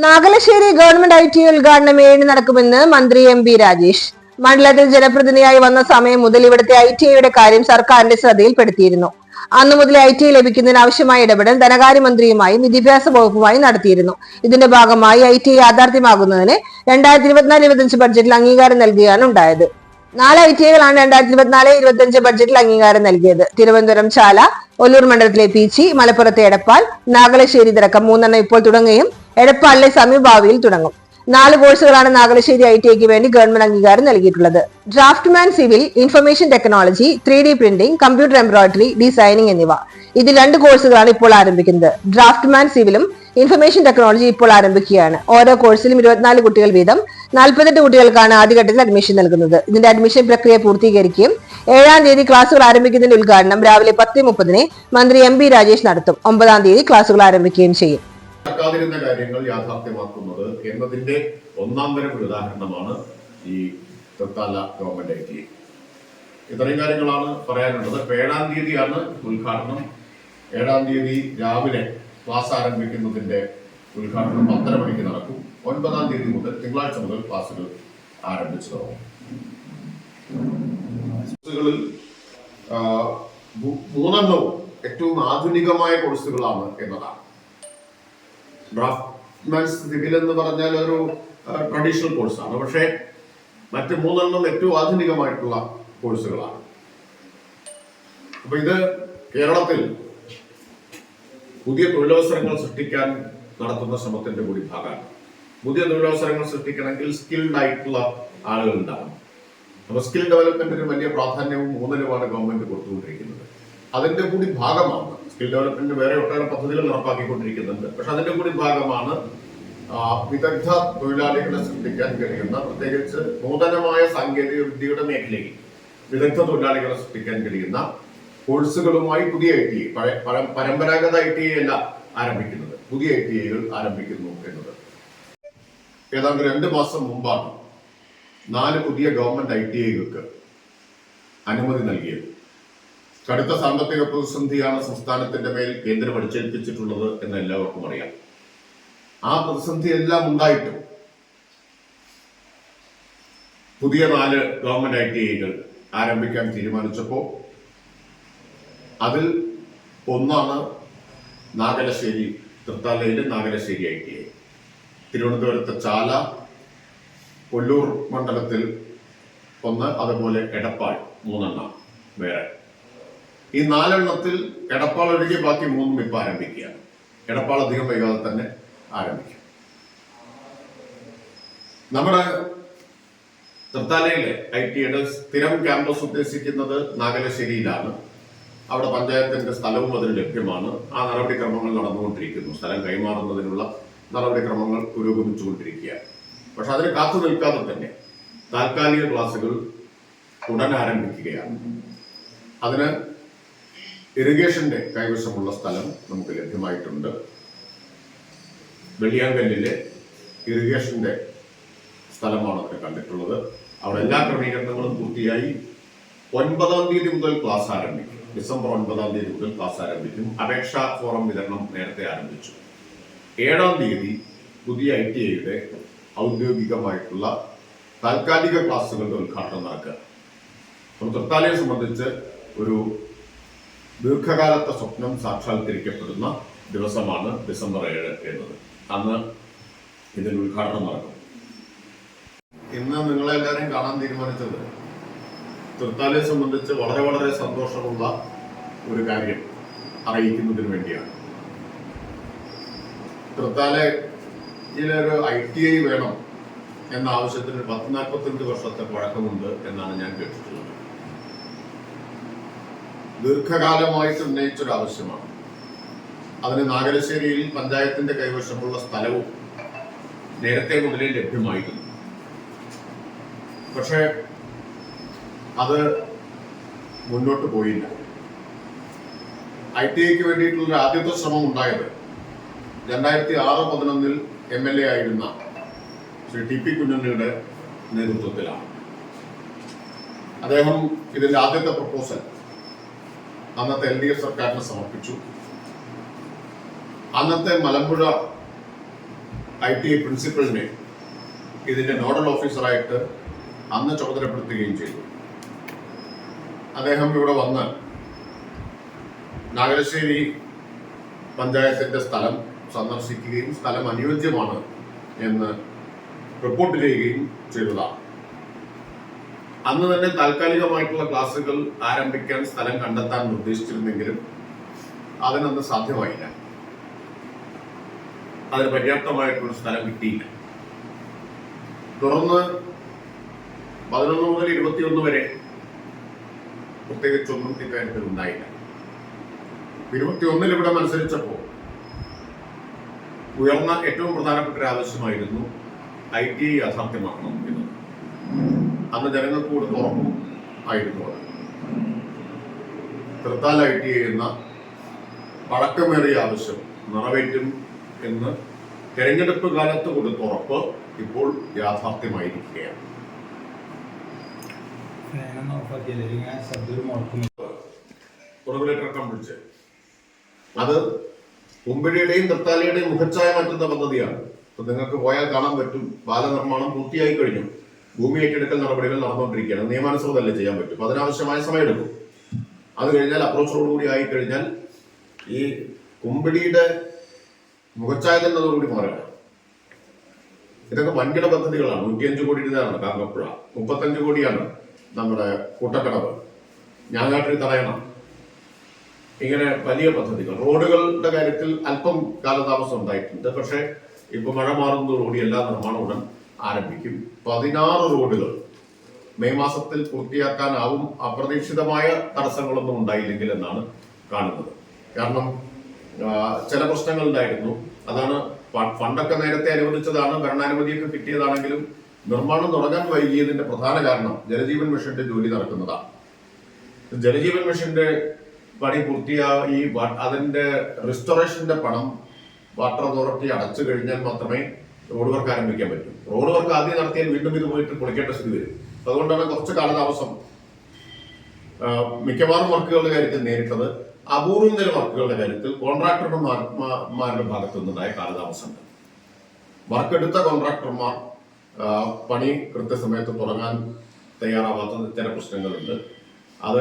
Nagalassery government IT ഉദ്ഘാടനം 7 നടക്കുമെന്ന് മന്ത്രി MP രാജേഷ്. മണ്ഡലത്തിൽ ജനപ്രതിനിധിയായി വന്ന സമയം മുതൽ ഇവിടുത്തെ ITയുടെ കാര്യം സർക്കാരിന്റെ ശ്രദ്ധയിൽപ്പെടുത്തിയിരുന്നു. അന്നു മുതൽ IT ലഭിക്കുന്നതിന് ആവശ്യമായ ഇടപെടൽ ധനകാര്യമന്ത്രിയുമായും വിദ്യാഭ്യാസ വകുപ്പുമായും നടത്തിയിരുന്നു. ഇതിന്റെ ഭാഗമായി IT യാഥാർത്ഥ്യമാകുന്നതിന് 2024-25 ബഡ്ജറ്റിൽ അംഗീകാരം നൽകുകയാണ് ഉണ്ടായത്. 4 ITകളാണ് 2024-25 ബഡ്ജറ്റിൽ അംഗീകാരം നൽകിയത്. തിരുവനന്തപുരം ചാല, ഒല്ലൂർ മണ്ഡലത്തിലെ പീച്ചി, മലപ്പുറത്തെ എടപ്പാൾ, നാഗലശ്ശേരി ഇതടക്കം 3 ഇപ്പോൾ തുടങ്ങുകയും എടപ്പാളിലെ സമീപഭാവിയിൽ തുടങ്ങും. 4 കോഴ്സുകളാണ് നാഗലശ്ശേരി ITക്ക് വേണ്ടി ഗവൺമെന്റ് അംഗീകാരം നൽകിയിട്ടുള്ളത്. Draughtsman civil, information technology, 3D printing, computer embroidery, designing എന്നിവ. ഇതിൽ 2 കോഴ്സുകളാണ് ഇപ്പോൾ ആരംഭിക്കുന്നത്. ഡ്രാഫ്റ്റ്മാൻ സിവിലും ഇൻഫർമേഷൻ ടെക്നോളജി ഇപ്പോൾ ആരംഭിക്കുകയാണ്. ഓരോ കോഴ്സിലും 24 കുട്ടികൾ വീതം 48 കുട്ടികൾക്കാണ് ആദ്യഘട്ടത്തിൽ അഡ്മിഷൻ നൽകുന്നത്. ഇതിന്റെ അഡ്മിഷൻ പ്രക്രിയ പൂർത്തീകരിക്കുകയും 7-ാം തീയതി ക്ലാസുകൾ ആരംഭിക്കുന്നതിന്റെ ഉദ്ഘാടനം രാവിലെ 10:30 മന്ത്രി MP രാജേഷ് നടത്തും. 9-ാം തീയതി ക്ലാസുകൾ ആരംഭിക്കുകയും ചെയ്യും. നടക്കാതിരുന്ന കാര്യങ്ങൾ യാഥാർത്ഥ്യമാക്കുന്നത് എന്നതിന്റെ ഒന്നാം തരം ഒരു ഉദാഹരണമാണ് ഈ തൃത്താല ഗവൺമെന്റ് IT. ഇത്രയും കാര്യങ്ങളാണ് പറയാനുള്ളത്. 7-ാം തീയതിയാണ് ഉദ്ഘാടനം. 7-ാം തീയതി രാവിലെ ക്ലാസ് ആരംഭിക്കുന്നതിന്റെ ഉദ്ഘാടനം 10:30 മണിക്ക് നടക്കും. 9-ാം തീയതി മുതൽ തിങ്കളാഴ്ച മുതൽ ക്ലാസുകൾ ആരംഭിച്ചു തുടങ്ങും. കോഴ്സുകളിൽ 3 ഏറ്റവും ആധുനികമായ കോഴ്സുകളാണ് എന്നതാണ്. ഡ്രാഫ്റ്റ്മാൻ സിവിൽ എന്ന് പറഞ്ഞാൽ ഒരു ട്രഡീഷണൽ കോഴ്സാണ്. പക്ഷേ മറ്റ് 3 ഏറ്റവും ആധുനികമായിട്ടുള്ള കോഴ്സുകളാണ്. അപ്പൊ ഇത് കേരളത്തിൽ പുതിയ തൊഴിലവസരങ്ങൾ സൃഷ്ടിക്കാൻ നടത്തുന്ന ശ്രമത്തിന്റെ കൂടി ഭാഗമാണ്. പുതിയ തൊഴിലവസരങ്ങൾ സൃഷ്ടിക്കണമെങ്കിൽ സ്കിൽഡ് ആയിട്ടുള്ള ആളുകൾ ഉണ്ടാകും. അപ്പൊ സ്കിൽ ഡെവലപ്മെന്റിന് വലിയ പ്രാധാന്യവും ഊന്നലുമാണ് ഗവൺമെന്റ് കൊടുത്തുകൊണ്ടിരിക്കുന്നത്. അതിന്റെ കൂടി ഭാഗമാണ് സ്കിൽ ഡെവലപ്മെന്റ്. വേറെ ഒട്ടേറെ പദ്ധതികൾ നടപ്പാക്കിക്കൊണ്ടിരിക്കുന്നുണ്ട്. പക്ഷെ അതിന്റെ കൂടി ഭാഗമാണ് വിദഗ്ധ തൊഴിലാളികളെ സൃഷ്ടിക്കാൻ കഴിയുന്ന, പ്രത്യേകിച്ച് നൂതനമായ സാങ്കേതിക വിദ്യയുടെ മേഖലയിൽ വിദഗ്ധ തൊഴിലാളികളെ സൃഷ്ടിക്കാൻ കഴിയുന്ന കോഴ്സുകളുമായി പുതിയ ITI, പരമ്പരാഗത ITI അല്ല ആരംഭിക്കുന്നത്, പുതിയ ITIകൾ ആരംഭിക്കുന്നു എന്നത്. ഏതാണ്ട് 2 മാസം മുമ്പാണ് 4 പുതിയ ഗവൺമെന്റ് ITIകൾക്ക് അനുമതി നൽകിയത്. കടുത്ത സാമ്പത്തിക പ്രതിസന്ധിയാണ് സംസ്ഥാനത്തിന്റെ മേൽ കേന്ദ്രം അടിച്ചേൽപ്പിച്ചിട്ടുള്ളത് എന്ന് എല്ലാവർക്കും അറിയാം. ആ പ്രതിസന്ധി എല്ലാം ഉണ്ടായിട്ടും പുതിയ 4 ഗവൺമെന്റ് ITIകൾ ആരംഭിക്കാൻ തീരുമാനിച്ചപ്പോൾ അതിൽ ഒന്നാണ് നാഗലശ്ശേരി, തൃത്താലയിലെ നാഗലശ്ശേരി ITI. തിരുവനന്തപുരത്തെ ചാല, ഒല്ലൂർ മണ്ഡലത്തിൽ 1, അതുപോലെ എടപ്പാൾ 3 വേറെ. ഈ 4 എടപ്പാൾ ഒഴികെ ബാക്കി 3 ഇപ്പൊ ആരംഭിക്കുകയാണ്. എടപ്പാൾ അധികം വൈകാതെ തന്നെ ആരംഭിക്കും. നമ്മുടെ തൃത്താലയിലെ ITയുടെ സ്ഥിരം ക്യാമ്പസ് ഉദ്ദേശിക്കുന്നത് നാഗലശ്ശേരിയിലാണ്. അവിടെ പഞ്ചായത്തിന്റെ സ്ഥലവും അതിന് ലഭ്യമാണ്. ആ നടപടിക്രമങ്ങൾ നടന്നുകൊണ്ടിരിക്കുന്നു. സ്ഥലം കൈമാറുന്നതിനുള്ള നടപടിക്രമങ്ങൾ പുരോഗമിച്ചുകൊണ്ടിരിക്കുകയാണ്. പക്ഷെ അതിന് കാത്തു നിൽക്കാതെ തന്നെ താൽക്കാലിക ക്ലാസുകൾ ഉടൻ ആരംഭിക്കുകയാണ്. അതിന് ഇറിഗേഷന്റെ കൈവശമുള്ള സ്ഥലം നമുക്ക് ലഭ്യമായിട്ടുണ്ട്. വെള്ളിയാങ്കല്ലിലെ ഇറിഗേഷന്റെ സ്ഥലമാണ് അതിന് കണ്ടിട്ടുള്ളത്. അവിടെ എല്ലാ ക്രമീകരണങ്ങളും പൂർത്തിയായി. 9-ാം തീയതി മുതൽ ക്ലാസ് ആരംഭിക്കും. ഡിസംബർ 9-ാം തീയതി മുതൽ ക്ലാസ് ആരംഭിക്കും. അപേക്ഷാ ഫോറം വിതരണം നേരത്തെ ആരംഭിച്ചു. 7-ാം തീയതി പുതിയ ITIയുടെ ഔദ്യോഗികമായിട്ടുള്ള താൽക്കാലിക ക്ലാസുകളുടെ ഉദ്ഘാടനം നടക്കുക. അപ്പോൾ തൃത്താലയെ സംബന്ധിച്ച് ഒരു ദീർഘകാലത്തെ സ്വപ്നം സാക്ഷാത്കരിക്കപ്പെടുന്ന ദിവസമാണ് ഡിസംബർ 7 എന്നത്. അന്ന് ഇതിന്റെ ഉദ്ഘാടനം നടക്കും. ഇന്ന് നിങ്ങളെല്ലാവരും കാണാൻ തീരുമാനിച്ചത് തൃത്താലയെ സംബന്ധിച്ച് വളരെ വളരെ സന്തോഷമുള്ള ഒരു കാര്യം അറിയിക്കുന്നതിന് വേണ്ടിയാണ്. തൃത്താലയിലൊരു ITI വേണം എന്ന ആവശ്യത്തിന് 10-45 വർഷത്തെ പഴക്കമുണ്ട് എന്നാണ് ഞാൻ കേട്ടിട്ടുള്ളത്. ദീർഘകാലമായിട്ട് ഉന്നയിച്ചൊരു ആവശ്യമാണ്. അതിന് നാഗലശ്ശേരിയിൽ പഞ്ചായത്തിന്റെ കൈവശമുള്ള സ്ഥലവും നേരത്തെ മുതലേ ലഭ്യമായിരുന്നു. പക്ഷേ അത് മുന്നോട്ട് പോയില്ല. ITIക്ക് വേണ്ടിയിട്ടുള്ള ആദ്യത്തെ ശ്രമം ഉണ്ടായത് 2006-11 MLA ആയിരുന്ന ശ്രീ TP കുഞ്ഞുണ്ണിയുടെ നേതൃത്വത്തിലാണ്. അദ്ദേഹം ഇതിന്റെ ആദ്യത്തെ പ്രപ്പോസൽ അന്നത്തെ LDF സർക്കാരിന് സമർപ്പിച്ചു. അന്നത്തെ മലമ്പുഴ ITA പ്രിൻസിപ്പലിനെ ഇതിന്റെ നോഡൽ ഓഫീസറായിട്ട് അന്ന് ചുമതലപ്പെടുത്തുകയും ചെയ്തു. അദ്ദേഹം ഇവിടെ വന്ന് നാഗലശ്ശേരി പഞ്ചായത്തിന്റെ സ്ഥലം സന്ദർശിക്കുകയും സ്ഥലം അനുയോജ്യമാണ് എന്ന് റിപ്പോർട്ട് ചെയ്യുകയും ചെയ്തതാണ്. അന്ന് തന്നെ താൽക്കാലികമായിട്ടുള്ള ക്ലാസുകൾ ആരംഭിക്കാൻ സ്ഥലം കണ്ടെത്താൻ നിർദ്ദേശിച്ചിരുന്നെങ്കിലും അതിനൊന്നും സാധ്യമായില്ല. അതിന് പര്യാപ്തമായിട്ടുള്ള സ്ഥലം കിട്ടിയില്ല. തുടർന്ന് 11 മുതൽ 21 വരെ പ്രത്യേകിച്ചൊന്നും ഇക്കാര്യത്തിൽ ഉണ്ടായില്ല. 21 ഇവിടെ മത്സരിച്ചപ്പോൾ ഉയർന്ന ഏറ്റവും പ്രധാനപ്പെട്ട ഒരു ആവശ്യമായിരുന്നു ITA യാഥാർത്ഥ്യമാക്കണം എന്നത്. അന്ന് ജനങ്ങൾക്ക് കൂടെ തുറപ്പും ആയിരുന്നു അത്. തൃത്താല ITA എന്ന പഴക്കമേറിയ ആവശ്യം നിറവേറ്റും എന്ന് തെരഞ്ഞെടുപ്പ് കാലത്ത് കൊടുത്ത ഉറപ്പ് ഇപ്പോൾ യാഥാർത്ഥ്യമായിരിക്കുകയാണ്. റെഗുലേറ്റർ വിളിച്ച് അത് കുമ്പിടിയുടെയും തൃത്താലയുടെയും മുഖച്ഛായ മാറ്റുന്ന പദ്ധതിയാണ്. ഇപ്പൊ നിങ്ങൾക്ക് പോയാൽ കാണാൻ പറ്റും, പാലനിർമ്മാണം പൂർത്തിയായി കഴിഞ്ഞു, ഭൂമി ഏറ്റെടുക്കൽ നടപടികൾ നടന്നുകൊണ്ടിരിക്കുകയാണ്. നിയമാനുസൃതമല്ലേ ചെയ്യാൻ പറ്റും, അതിനാവശ്യമായ സമയമെടുക്കും. അത് കഴിഞ്ഞാൽ അപ്രോച്ചോടുകൂടി ആയിക്കഴിഞ്ഞാൽ ഈ കുമ്പിടിയുടെ മുഖച്ഛായ തന്നെ അതോടുകൂടി മാറുകയാണ്. ഇതൊക്കെ വൻകിട പദ്ധതികളാണ്. 105 കോടി രൂപയാണ് കാങ്കപ്പുഴ, 35 കോടിയാണ് നമ്മുടെ കൂട്ടക്കടവ്, ഞാങ്ങാട്ടിരി തടയണം. ഇങ്ങനെ വലിയ പദ്ധതികൾ. റോഡുകളുടെ കാര്യത്തിൽ അല്പം കാലതാമസം ഉണ്ടായിട്ടുണ്ട്. പക്ഷെ ഇപ്പൊ മഴ മാറുന്നതോടുകൂടി എല്ലാ നിർമ്മാണവും ഉടൻ ആരംഭിക്കും. 16 റോഡുകൾ മെയ് മാസത്തിൽ പൂർത്തിയാക്കാനാവും, അപ്രതീക്ഷിതമായ തടസ്സങ്ങളൊന്നും ഉണ്ടായില്ലെങ്കിൽ എന്നാണ് കാണുന്നത്. കാരണം ചില പ്രശ്നങ്ങൾ ഉണ്ടായിരുന്നു. അതാണ് ഫണ്ടൊക്കെ നേരത്തെ അനുവദിച്ചതാണ്, ഭരണാനുമതിയൊക്കെ കിട്ടിയതാണെങ്കിലും നിർമ്മാണം തുടങ്ങാൻ വൈകിയതിന്റെ പ്രധാന കാരണം ജലജീവൻ മിഷന്റെ ജോലി നടക്കുന്നതാണ്. ജലജീവൻ മിഷന്റെ പണി പൂർത്തിയായി അതിന്റെ റിസ്റ്റോറേഷന്റെ പണം വാട്ടർ അതോറിറ്റി അടച്ചു കഴിഞ്ഞാൽ മാത്രമേ റോഡ് വർക്ക് ആരംഭിക്കാൻ പറ്റൂ. റോഡ് വർക്ക് ആദ്യം നടത്തിയാൽ വീണ്ടും ഇത് പോയിട്ട് പൊളിക്കേണ്ട സ്ഥിതി വരും. അതുകൊണ്ടാണ് കുറച്ച് കാലതാമസം മിക്കവാറും വർക്കുകളുടെ കാര്യത്തിൽ നേരിട്ടത്. അപൂർവം ചില വർക്കുകളുടെ കാര്യത്തിൽ കോൺട്രാക്ടർമാരുടെ ഭാഗത്തു നിന്നുണ്ടായ കാലതാമസമുണ്ട്. വർക്കെടുത്ത കോൺട്രാക്ടർമാർ പണി കൃത്യസമയത്ത് തുടങ്ങാൻ തയ്യാറാവാത്ത ചില പ്രശ്നങ്ങളുണ്ട്. അത്